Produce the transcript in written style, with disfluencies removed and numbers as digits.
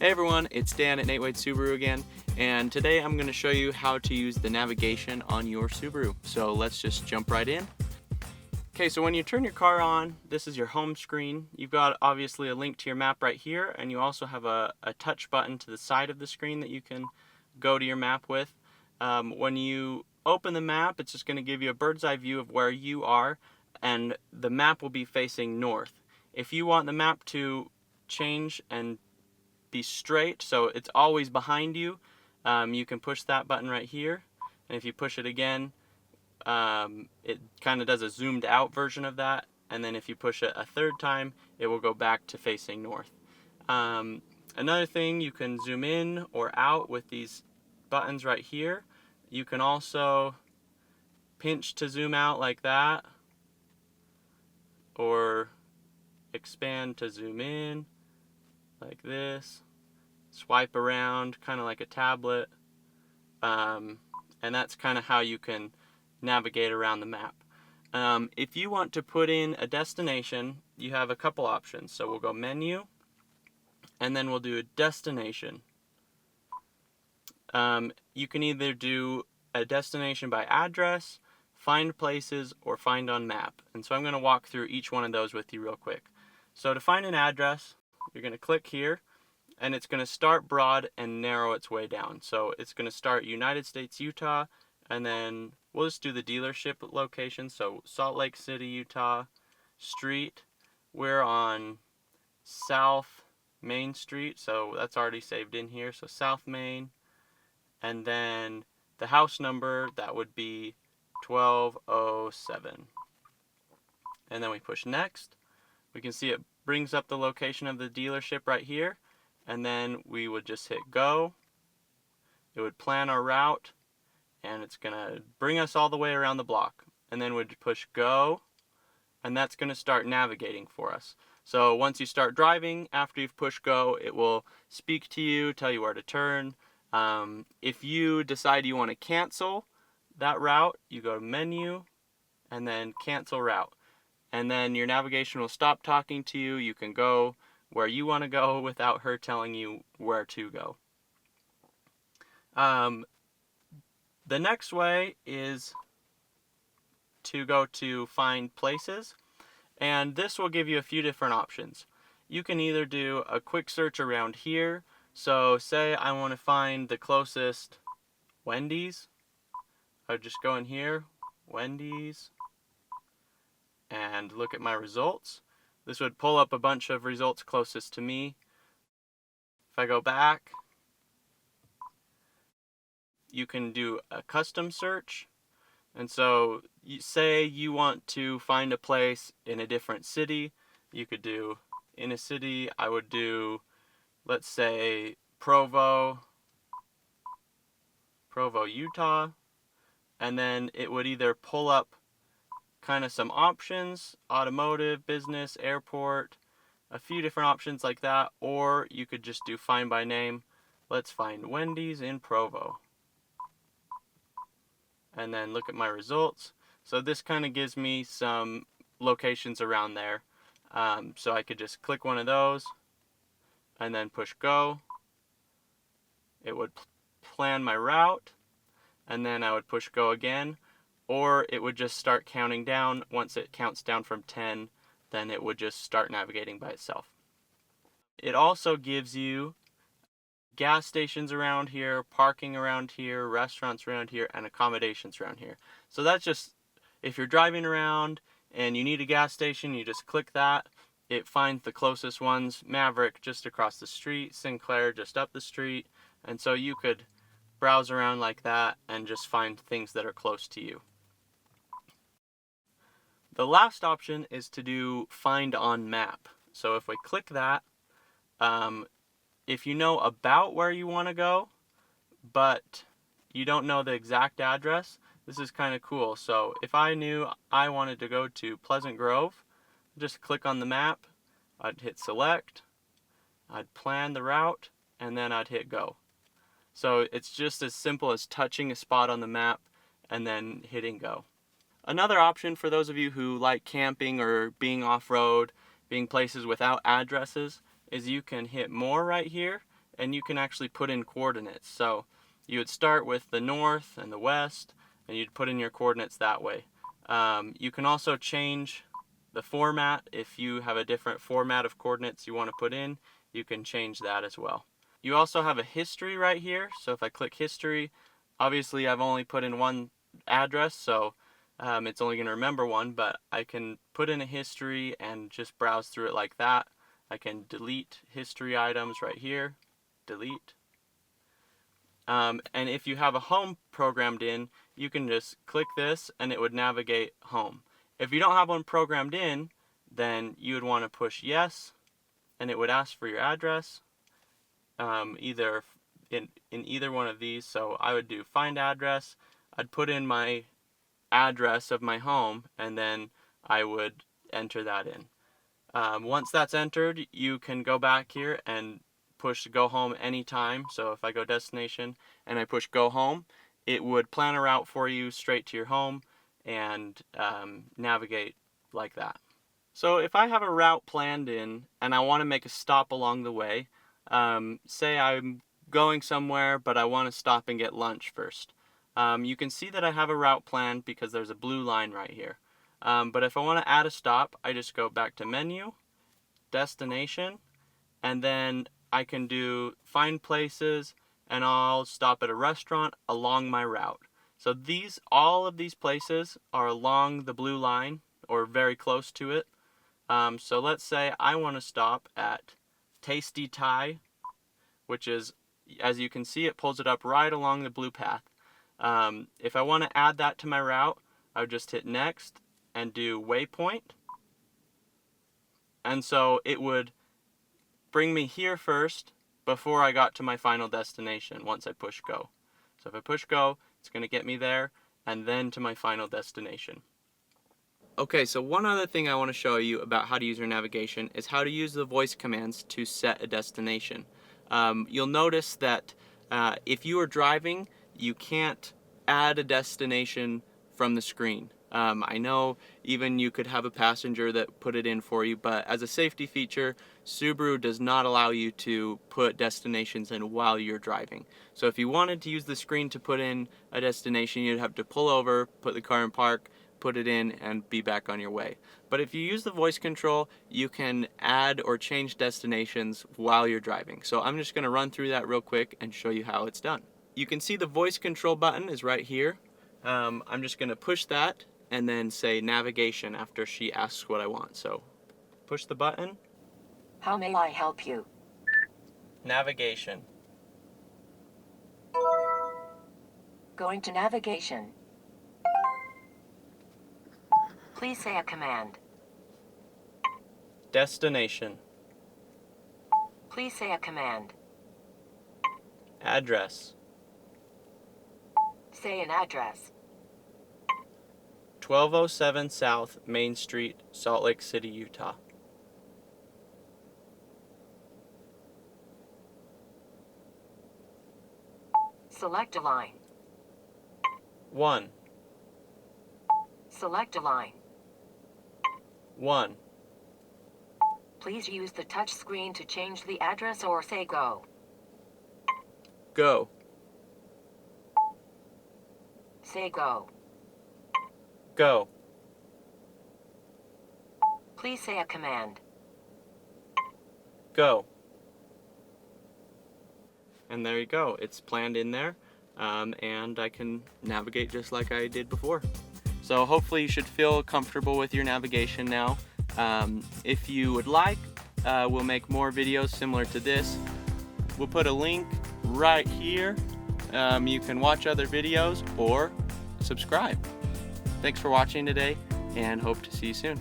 Hey everyone, it's Dan at Nate Wade Subaru again, and today I'm going to show you how to use the navigation on your Subaru. So let's just jump right in. Okay, so when you turn your car on, this is your home screen. You've got obviously a link to your map right here, and you also have a touch button to the side of the screen that you can go to your map with. When you open the map, it's just going to give you a bird's eye view of where you are, and the map will be facing north. If you want the map to change and be straight, so it's always behind you, you can push that button right here, and if you push it again, it kind of does a zoomed out version of that, and then if you push it a third time, it will go back to facing north. Another thing, you can zoom in or out with these buttons right here. You can also pinch to zoom out like that, or expand to zoom in like this. Swipe around kind of like a tablet, and that's kind of how you can navigate around the map. If you want to put in a destination, you have a couple options. So we'll go menu, and then we'll do a destination. You can either do a destination by address, find places, or find on map. And so I'm going to walk through each one of those with you real quick. So to find an address, you're going to click here, and it's going to start broad and narrow its way down. So it's going to start United States, Utah, and then we'll just do the dealership location. So Salt Lake City, Utah, street. We're on South Main Street, so that's already saved in here. So South Main, and then the house number, that would be 1207. And then we push next. We can see it brings up the location of the dealership right here, and then we would just hit go. It would plan our route, and it's going to bring us all the way around the block. And then we'd push go, and that's going to start navigating for us. So once you start driving, after you've pushed go, it will speak to you, tell you where to turn. If you decide you want to cancel that route, you go to menu, and then cancel route. And then your navigation will stop talking to you. You can go where you want to go without her telling you where to go. The next way is to go to find places, and this will give you a few different options. You can either do a quick search around here. So say I want to find the closest Wendy's. I would just go in here, Wendy's, and look at my results. This would pull up a bunch of results closest to me. If I go back, you can do a custom search. And so say you want to find a place in a different city. You could do in a city, I would do, let's say, Provo, Utah. And then it would either pull up kind of some options, automotive, business, airport, a few different options like that, or you could just do find by name. Let's find Wendy's in Provo. And then look at my results. So this kind of gives me some locations around there. So I could just click one of those and then push go. It would plan my route, and then I would push go again. Or it would just start counting down. Once it counts down from 10, then it would just start navigating by itself. It also gives you gas stations around here, parking around here, restaurants around here, and accommodations around here. So that's just, if you're driving around and you need a gas station, you just click that. It finds the closest ones. Maverick just across the street, Sinclair just up the street. And so you could browse around like that and just find things that are close to you. The last option is to do find on map. So if we click that, if you know about where you want to go, but you don't know the exact address, this is kind of cool. So if I knew I wanted to go to Pleasant Grove, just click on the map, I'd hit select, I'd plan the route, and then I'd hit go. So it's just as simple as touching a spot on the map and then hitting go. Another option for those of you who like camping or being off-road, being places without addresses, is you can hit more right here and you can actually put in coordinates. So you would start with the north and the west, and you'd put in your coordinates that way. You can also change the format. If you have a different format of coordinates you want to put in, you can change that as well. You also have a history right here. So if I click history, obviously I've only put in one address, so it's only going to remember one, but I can put in a history and just browse through it like that. I can delete history items right here, delete. And if you have a home programmed in, you can just click this and it would navigate home. If you don't have one programmed in, then you would want to push yes, and it would ask for your address, either in either one of these. So I would do find address, I'd put in my address of my home, and then I would enter that in. Once that's entered, you can go back here and push go home anytime. So if I go destination and I push go home, it would plan a route for you straight to your home and navigate like that. So if I have a route planned in and I want to make a stop along the way, say I'm going somewhere but I want to stop and get lunch first. You can see that I have a route planned because there's a blue line right here. But if I want to add a stop, I just go back to menu, destination, and then I can do find places, and I'll stop at a restaurant along my route. So all of these places are along the blue line or very close to it. So let's say I want to stop at Tasty Thai, which is, as you can see, it pulls it up right along the blue path. If I want to add that to my route, I would just hit next and do waypoint. And so it would bring me here first before I got to my final destination once I push go. So if I push go, it's going to get me there and then to my final destination. Okay, so one other thing I want to show you about how to use your navigation is how to use the voice commands to set a destination. You'll notice that if you are driving, you can't add a destination from the screen. I know even you could have a passenger that put it in for you, but as a safety feature, Subaru does not allow you to put destinations in while you're driving. So if you wanted to use the screen to put in a destination, you'd have to pull over, put the car in park, put it in, and be back on your way. But if you use the voice control, you can add or change destinations while you're driving. So I'm just going to run through that real quick and show you how it's done. You can see the voice control button is right here. I'm just going to push that and then say navigation after she asks what I want. So push the button. How may I help you? Navigation. Going to navigation. Please say a command. Destination. Please say a command. Address. Say an address. 1207 South Main Street, Salt Lake City, Utah. Select a line. 1. Select a line. 1. Please use the touch screen to change the address or say go. Go. Say go. Go. Please say a command. Go. And there you go. It's planned in there, and I can navigate just like I did before. So hopefully you should feel comfortable with your navigation now. If you would like, we'll make more videos similar to this. We'll put a link right here. You can watch other videos or subscribe. Thanks for watching today, and hope to see you soon.